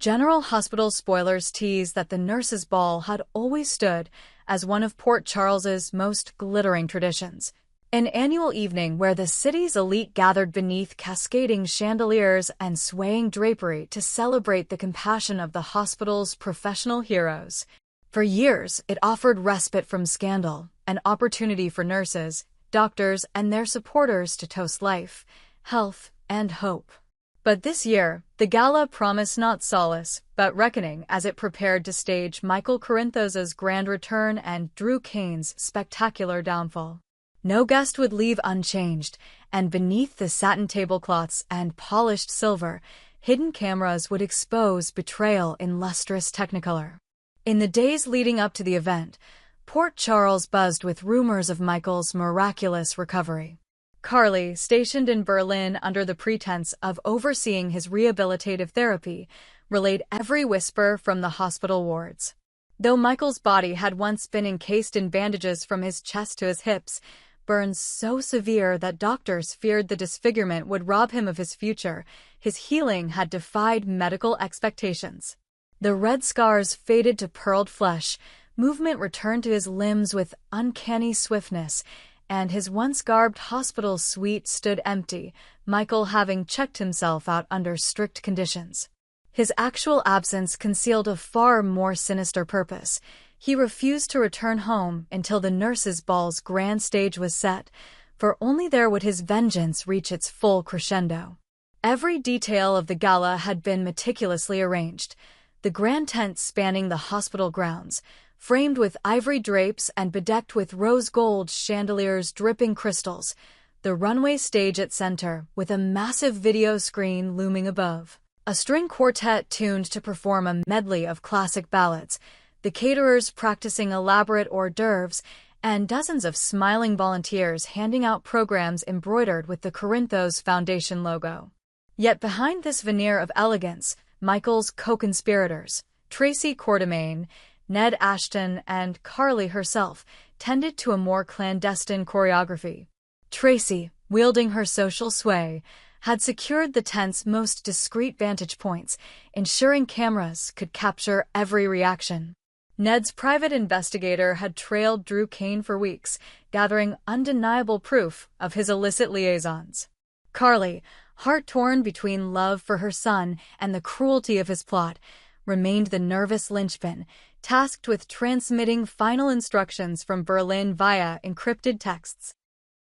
General Hospital spoilers tease that the nurses' ball had always stood as one of Port Charles's most glittering traditions. An annual evening where the city's elite gathered beneath cascading chandeliers and swaying drapery to celebrate the compassion of the hospital's professional heroes. For years, it offered respite from scandal, an opportunity for nurses, doctors, and their supporters to toast life, health, and hope. But this year, the gala promised not solace, but reckoning as it prepared to stage Michael Corinthos's grand return and Drew Kane's spectacular downfall. No guest would leave unchanged, and beneath the satin tablecloths and polished silver, hidden cameras would expose betrayal in lustrous technicolor. In the days leading up to the event, Port Charles buzzed with rumors of Michael's miraculous recovery. Carly, stationed in Berlin under the pretense of overseeing his rehabilitative therapy, relayed every whisper from the hospital wards. Though Michael's body had once been encased in bandages from his chest to his hips, burns so severe that doctors feared the disfigurement would rob him of his future, his healing had defied medical expectations. The red scars faded to pearled flesh, movement returned to his limbs with uncanny swiftness, and his once garbed hospital suite stood empty, Michael having checked himself out under strict conditions. His actual absence concealed a far more sinister purpose. He refused to return home until the nurses' ball's grand stage was set, for only there would his vengeance reach its full crescendo. Every detail of the gala had been meticulously arranged. The grand tent spanning the hospital grounds, framed with ivory drapes and bedecked with rose gold chandeliers dripping crystals, the runway stage at center with a massive video screen looming above. A string quartet tuned to perform a medley of classic ballads, the caterers practicing elaborate hors d'oeuvres, and dozens of smiling volunteers handing out programs embroidered with the Corinthos Foundation logo. Yet behind this veneer of elegance, Michael's co-conspirators, Tracy Quartermaine, Ned Ashton, and Carly herself, tended to a more clandestine choreography. Tracy, wielding her social sway, had secured the tent's most discreet vantage points, ensuring cameras could capture every reaction. Ned's private investigator had trailed Drew Kane for weeks, gathering undeniable proof of his illicit liaisons. Carly, heart-torn between love for her son and the cruelty of his plot, remained the nervous linchpin, tasked with transmitting final instructions from Berlin via encrypted texts.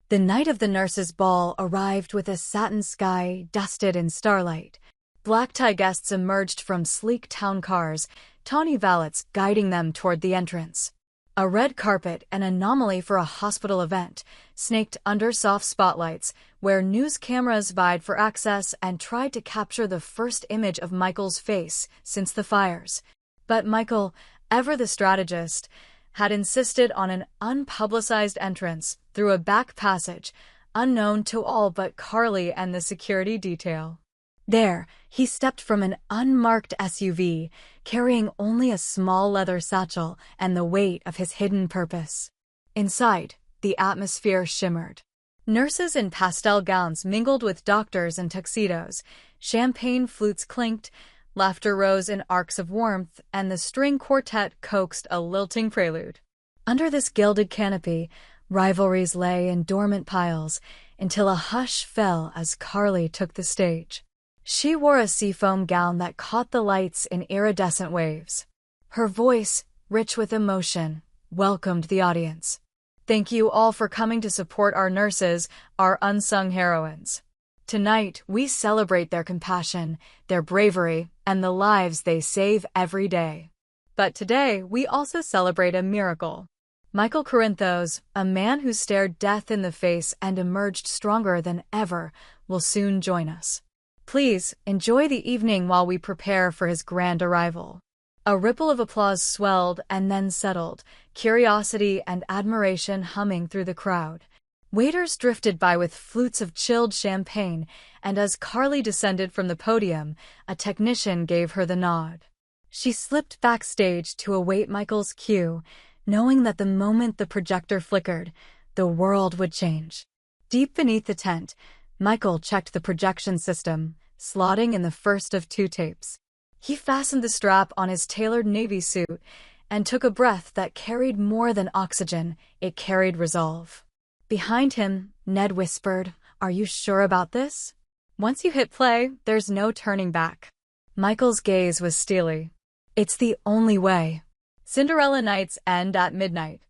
The night of the nurses' ball arrived with a satin sky dusted in starlight. Black-tie guests emerged from sleek town cars, tawny valets guiding them toward the entrance. A red carpet, an anomaly for a hospital event, snaked under soft spotlights, where news cameras vied for access and tried to capture the first image of Michael's face since the fires. But Michael, ever the strategist, had insisted on an unpublicized entrance through a back passage, unknown to all but Carly and the security detail. There, he stepped from an unmarked SUV, carrying only a small leather satchel and the weight of his hidden purpose. Inside, the atmosphere shimmered. Nurses in pastel gowns mingled with doctors in tuxedos, champagne flutes clinked, laughter rose in arcs of warmth, and the string quartet coaxed a lilting prelude. Under this gilded canopy, rivalries lay in dormant piles, until a hush fell as Carly took the stage. She wore a seafoam gown that caught the lights in iridescent waves. Her voice, rich with emotion, welcomed the audience. Thank you all for coming to support our nurses, our unsung heroines. Tonight, we celebrate their compassion, their bravery, and the lives they save every day. But today, we also celebrate a miracle. Michael Corinthos, a man who stared death in the face and emerged stronger than ever, will soon join us. Please, enjoy the evening while we prepare for his grand arrival. A ripple of applause swelled and then settled, curiosity and admiration humming through the crowd. Waiters drifted by with flutes of chilled champagne, and as Carly descended from the podium, a technician gave her the nod. She slipped backstage to await Michael's cue, knowing that the moment the projector flickered, the world would change. Deep beneath the tent, Michael checked the projection system, slotting in the first of two tapes. He fastened the strap on his tailored navy suit and took a breath that carried more than oxygen, it carried resolve. Behind him, Ned whispered, "Are you sure about this? Once you hit play, there's no turning back." Michael's gaze was steely. "It's the only way." Cinderella nights end at midnight.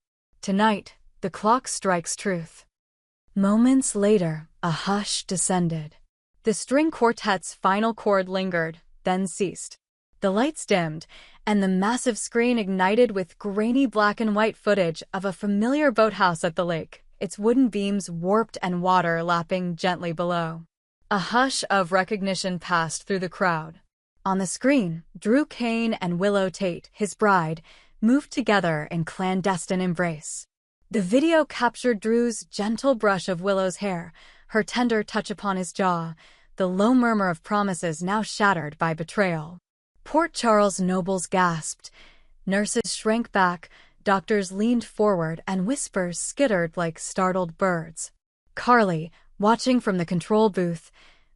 Tonight, the clock strikes truth. Moments later, a hush descended. The string quartet's final chord lingered, then ceased. The lights dimmed, and the massive screen ignited with grainy black and white footage of a familiar boathouse at the lake, its wooden beams warped and water lapping gently below. A hush of recognition passed through the crowd. On the screen, Drew Kane and Willow Tate, his bride, moved together in clandestine embrace. The video captured Drew's gentle brush of Willow's hair, her tender touch upon his jaw, the low murmur of promises now shattered by betrayal. Port Charles nobles gasped. Nurses shrank back, doctors leaned forward, and whispers skittered like startled birds. Carly, watching from the control booth,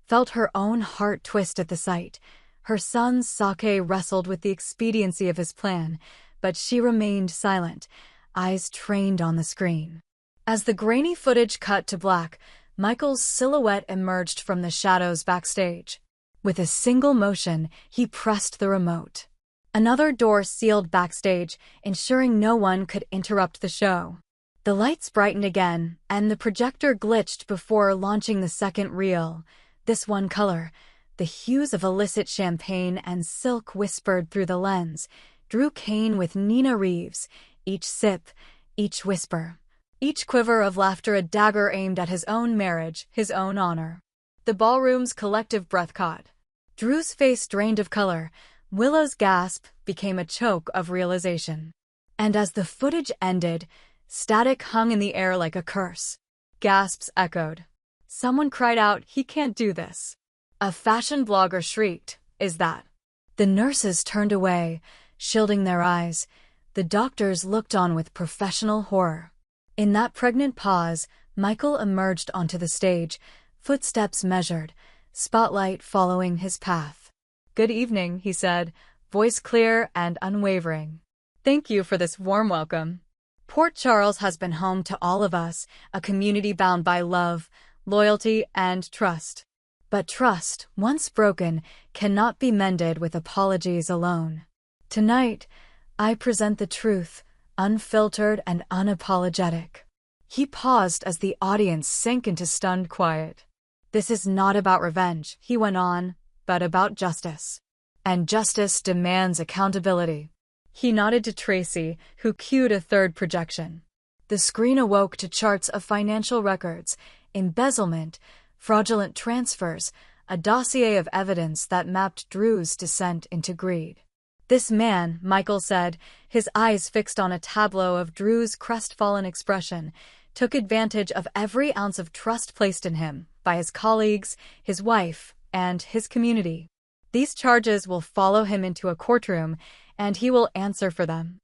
felt her own heart twist at the sight. Her son's sake wrestled with the expediency of his plan, but she remained silent, eyes trained on the screen. As the grainy footage cut to black, Michael's silhouette emerged from the shadows backstage. With a single motion, he pressed the remote. Another door sealed backstage, ensuring no one could interrupt the show. The lights brightened again, and the projector glitched before launching the second reel. This one color, the hues of illicit champagne and silk whispered through the lens. Drew Kane with Nina Reeves, each sip, each whisper, each quiver of laughter a dagger aimed at his own marriage, his own honor. The ballroom's collective breath caught. Drew's face drained of color. Willow's gasp became a choke of realization. And as the footage ended, static hung in the air like a curse. Gasps echoed. Someone cried out, "He can't do this." A fashion blogger shrieked, "Is that?" The nurses turned away, shielding their eyes. The doctors looked on with professional horror. In that pregnant pause, Michael emerged onto the stage, footsteps measured, spotlight following his path. "Good evening," he said, voice clear and unwavering. "Thank you for this warm welcome. Port Charles has been home to all of us, a community bound by love, loyalty, and trust. But trust, once broken, cannot be mended with apologies alone. Tonight, I present the truth, unfiltered and unapologetic." He paused as the audience sank into stunned quiet. "This is not about revenge," he went on, "but about justice. And justice demands accountability." He nodded to Tracy, who cued a third projection. The screen awoke to charts of financial records, embezzlement, fraudulent transfers, a dossier of evidence that mapped Drew's descent into greed. "This man," Michael said, his eyes fixed on a tableau of Drew's crestfallen expression, took advantage of every ounce of trust placed in him by his colleagues, his wife, and his community. These charges will follow him into a courtroom, and he will answer for them.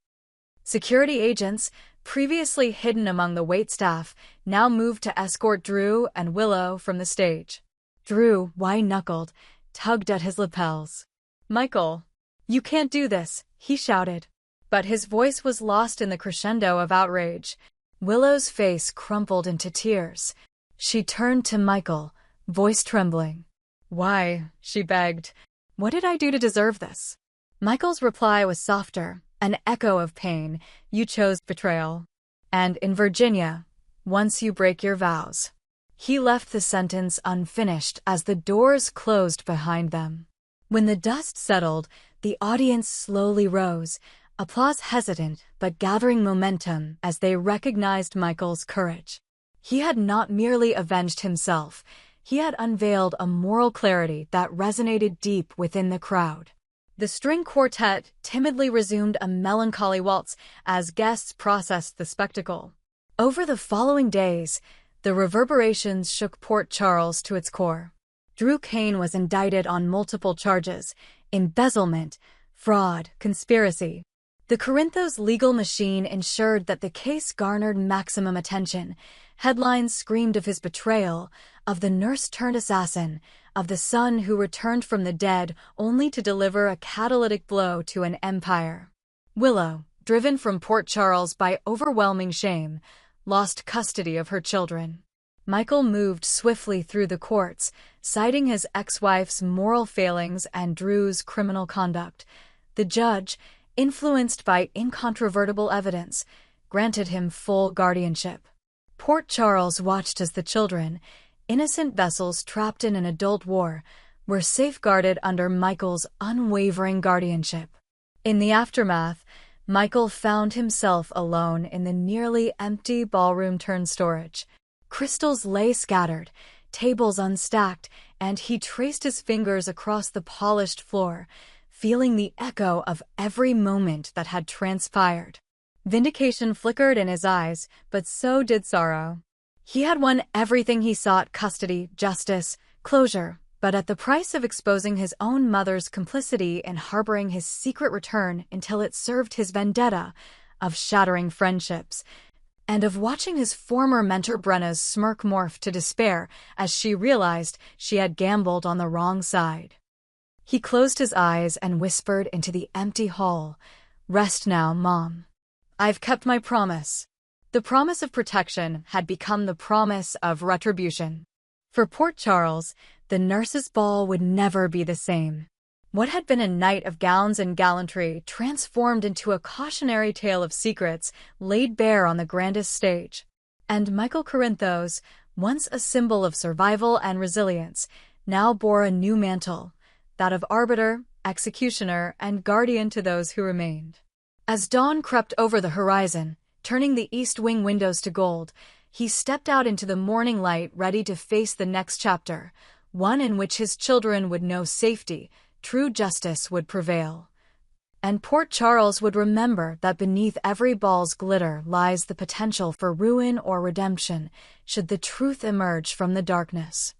Security agents, previously hidden among the waitstaff, now moved to escort Drew and Willow from the stage. Drew, white-knuckled, tugged at his lapels. "Michael, you can't do this," he shouted. But his voice was lost in the crescendo of outrage. Willow's face crumpled into tears. She turned to Michael, voice trembling. "Why?" she begged. "What did I do to deserve this?" Michael's reply was softer, an echo of pain. "You chose betrayal. And in Virginia, once you break your vows." He left the sentence unfinished as the doors closed behind them. When the dust settled, the audience slowly rose, applause hesitant but gathering momentum as they recognized Michael's courage. He had not merely avenged himself, he had unveiled a moral clarity that resonated deep within the crowd. The string quartet timidly resumed a melancholy waltz as guests processed the spectacle. Over the following days, the reverberations shook Port Charles to its core. Drew Kane was indicted on multiple charges: embezzlement, fraud, conspiracy. The Corinthos legal machine ensured that the case garnered maximum attention. Headlines screamed of his betrayal, of the nurse-turned assassin, of the son who returned from the dead only to deliver a catalytic blow to an empire. Willow, driven from Port Charles by overwhelming shame, lost custody of her children. Michael moved swiftly through the courts, citing his ex-wife's moral failings and Drew's criminal conduct. The judge, influenced by incontrovertible evidence, granted him full guardianship. Port Charles watched as the children, innocent vessels trapped in an adult war, were safeguarded under Michael's unwavering guardianship. In the aftermath, Michael found himself alone in the nearly empty ballroom turned storage. Crystals lay scattered, tables unstacked, and he traced his fingers across the polished floor, feeling the echo of every moment that had transpired. Vindication flickered in his eyes, but so did sorrow. He had won everything he sought: custody, justice, closure, but at the price of exposing his own mother's complicity in harboring his secret return until it served his vendetta, of shattering friendships, and of watching his former mentor Brenna's smirk morph to despair as she realized she had gambled on the wrong side. He closed his eyes and whispered into the empty hall, "Rest now, Mom. I've kept my promise." The promise of protection had become the promise of retribution. For Port Charles, the nurses' ball would never be the same. What had been a night of gowns and gallantry transformed into a cautionary tale of secrets laid bare on the grandest stage. And Michael Corinthos, once a symbol of survival and resilience, now bore a new mantle, that of arbiter, executioner, and guardian to those who remained. As dawn crept over the horizon, turning the east wing windows to gold, he stepped out into the morning light, ready to face the next chapter, one in which his children would know safety, true justice would prevail. And Port Charles would remember that beneath every ball's glitter lies the potential for ruin or redemption, should the truth emerge from the darkness.